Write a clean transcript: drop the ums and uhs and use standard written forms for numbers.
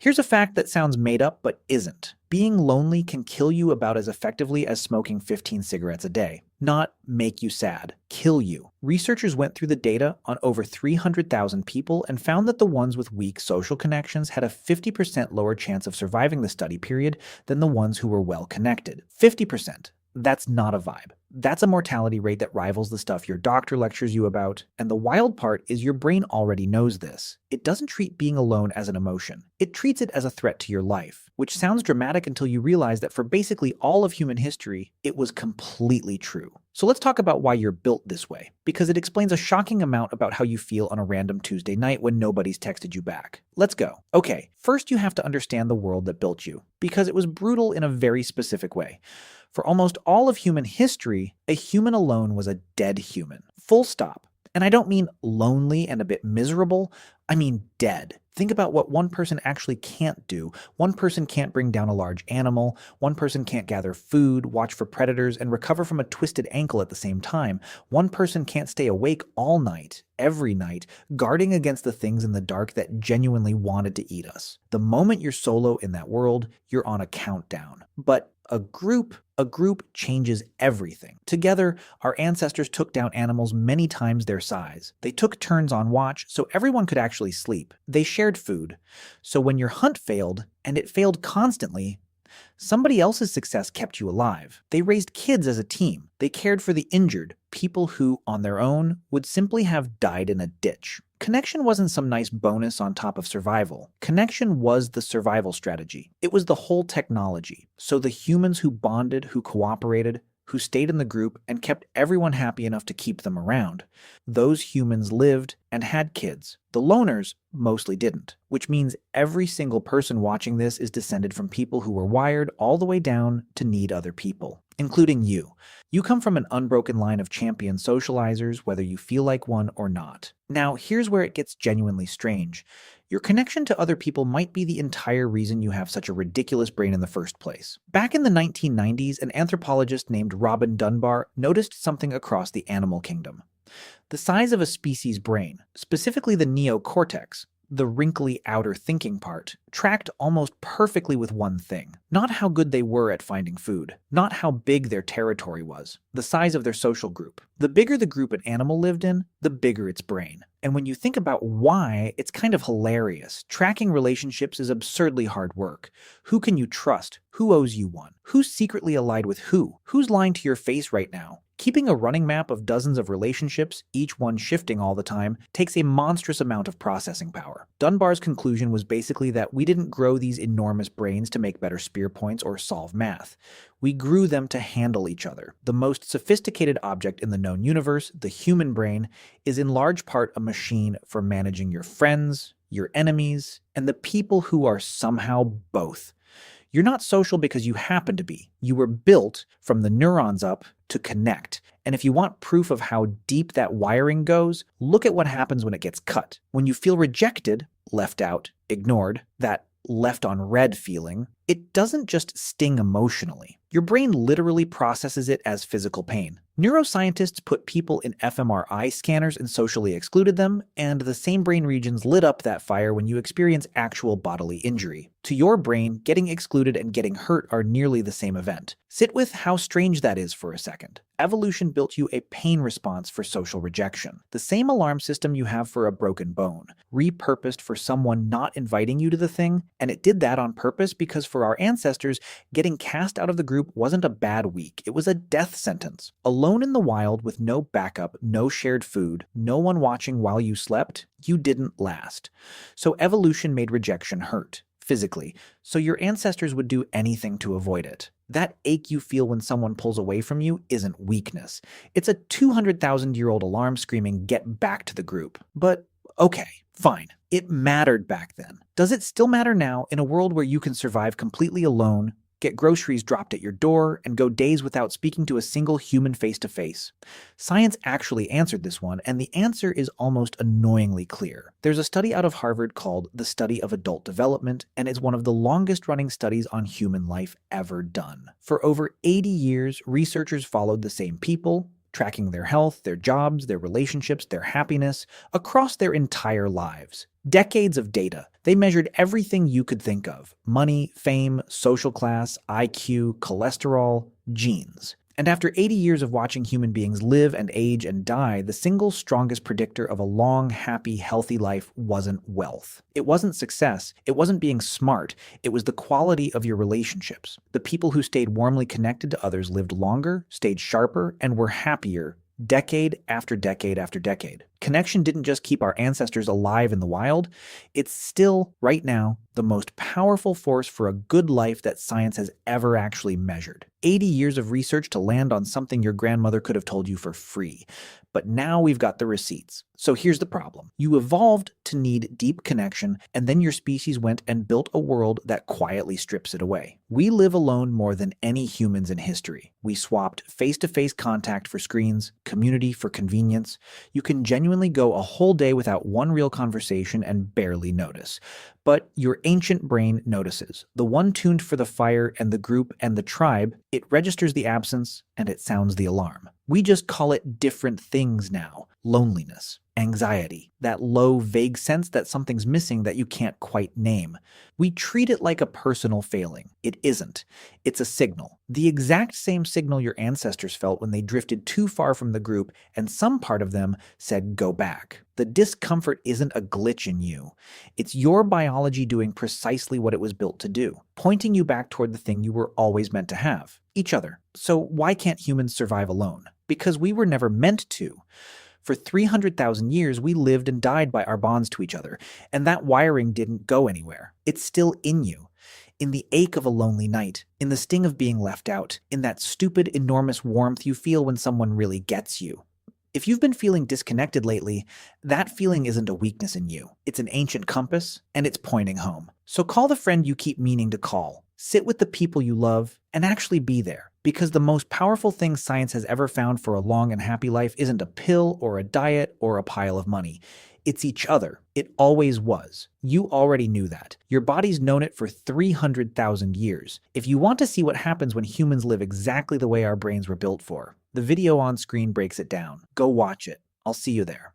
Here's a fact that sounds made up but isn't. Being lonely can kill you about as effectively as smoking 15 cigarettes a day. Not make you sad, kill you. Researchers went through the data on over 300,000 people and found that the ones with weak social connections had a 50% lower chance of surviving the study period than the ones who were well connected. 50%. That's not a vibe. That's a mortality rate that rivals the stuff your doctor lectures you about. And the wild part is your brain already knows this. It doesn't treat being alone as an emotion. It treats it as a threat to your life, which sounds dramatic until you realize that for basically all of human history, it was completely true. So let's talk about why you're built this way, because it explains a shocking amount about how you feel on a random Tuesday night when nobody's texted you back. Let's go. Okay, first you have to understand the world that built you, because it was brutal in a very specific way. For almost all of human history, a human alone was a dead human. Full stop. And I don't mean lonely and a bit miserable, I mean dead. Think about what one person actually can't do. One person can't bring down a large animal, one person can't gather food, watch for predators, and recover from a twisted ankle at the same time. One person can't stay awake all night, every night, guarding against the things in the dark that genuinely wanted to eat us. The moment you're solo in that world, you're on a countdown. But a group changes everything. Together, our ancestors took down animals many times their size. They took turns on watch so everyone could actually sleep. They shared food. So when your hunt failed, and it failed constantly, somebody else's success kept you alive. They raised kids as a team. They cared for the injured, people who, on their own, would simply have died in a ditch. Connection wasn't some nice bonus on top of survival. Connection was the survival strategy. It was the whole technology. So the humans who bonded, who cooperated, who stayed in the group and kept everyone happy enough to keep them around. Those humans lived and had kids. The loners mostly didn't, which means every single person watching this is descended from people who were wired all the way down to need other people, including you. You come from an unbroken line of champion socializers, whether you feel like one or not. Now, here's where it gets genuinely strange. Your connection to other people might be the entire reason you have such a ridiculous brain in the first place. Back in the 1990s, an anthropologist named Robin Dunbar noticed something across the animal kingdom. The size of a species' brain, specifically the neocortex, the wrinkly outer thinking part, tracked almost perfectly with one thing. Not how good they were at finding food, not how big their territory was, the size of their social group. The bigger the group an animal lived in, the bigger its brain. And when you think about why, it's kind of hilarious. Tracking relationships is absurdly hard work. Who can you trust? Who owes you one? Who's secretly allied with who? Who's lying to your face right now? Keeping a running map of dozens of relationships, each one shifting all the time, takes a monstrous amount of processing power. Dunbar's conclusion was basically that we didn't grow these enormous brains to make better spear points or solve math. We grew them to handle each other. The most sophisticated object in the known universe, the human brain, is in large part a machine for managing your friends, your enemies, and the people who are somehow both. You're not social because you happen to be. You were built from the neurons up to connect. And if you want proof of how deep that wiring goes, look at what happens when it gets cut. When you feel rejected, left out, ignored, that left on red feeling, it doesn't just sting emotionally. Your brain literally processes it as physical pain. Neuroscientists put people in fMRI scanners and socially excluded them, and the same brain regions lit up that fire when you experience actual bodily injury. To your brain, getting excluded and getting hurt are nearly the same event. Sit with how strange that is for a second. Evolution built you a pain response for social rejection. The same alarm system you have for a broken bone, repurposed for someone not inviting you to the thing, and it did that on purpose because for our ancestors, getting cast out of the group wasn't a bad week, it was a death sentence. Alone in the wild with no backup, no shared food, no one watching while you slept, you didn't last. So evolution made rejection hurt, physically, so your ancestors would do anything to avoid it. That ache you feel when someone pulls away from you isn't weakness. It's a 200,000-year-old alarm screaming, "Get back to the group." But okay, fine. It mattered back then. Does it still matter now in a world where you can survive completely alone, get groceries dropped at your door, and go days without speaking to a single human face-to-face? Science actually answered this one, and the answer is almost annoyingly clear. There's a study out of Harvard called The Study of Adult Development, and it's one of the longest-running studies on human life ever done. For over 80 years, researchers followed the same people, tracking their health, their jobs, their relationships, their happiness, across their entire lives. Decades of data, They measured everything you could think of: money, fame, social class, IQ, cholesterol, genes. And after 80 years of watching human beings live and age and die, the single strongest predictor of a long, happy, healthy life wasn't wealth. It wasn't success. It wasn't being smart. It was the quality of your relationships. The people who stayed warmly connected to others lived longer, stayed sharper, and were happier decade after decade after decade. Connection didn't just keep our ancestors alive in the wild, it's still, right now, the most powerful force for a good life that science has ever actually measured. 80 years of research to land on something your grandmother could have told you for free. But now we've got the receipts. So here's the problem. You evolved to need deep connection, and then your species went and built a world that quietly strips it away. We live alone more than any humans in history. We swapped face-to-face contact for screens, community for convenience. You can genuinely go a whole day without one real conversation and barely notice. But your ancient brain notices. The one tuned for the fire and the group and the tribe, it registers the absence and it sounds the alarm. We just call it different things now. Loneliness, anxiety, that low, vague sense that something's missing that you can't quite name. We treat it like a personal failing. It isn't. It's a signal. The exact same signal your ancestors felt when they drifted too far from the group and some part of them said, go back. The discomfort isn't a glitch in you. It's your biology doing precisely what it was built to do, pointing you back toward the thing you were always meant to have, each other. So why can't humans survive alone? Because we were never meant to. For 300,000 years, we lived and died by our bonds to each other, and that wiring didn't go anywhere. It's still in you. In the ache of a lonely night, in the sting of being left out, in that stupid, enormous warmth you feel when someone really gets you. If you've been feeling disconnected lately, that feeling isn't a weakness in you. It's an ancient compass, and it's pointing home. So call the friend you keep meaning to call. Sit with the people you love, and actually be there. Because the most powerful thing science has ever found for a long and happy life isn't a pill or a diet or a pile of money. It's each other. It always was. You already knew that. Your body's known it for 300,000 years. If you want to see what happens when humans live exactly the way our brains were built for, the video on screen breaks it down. Go watch it. I'll see you there.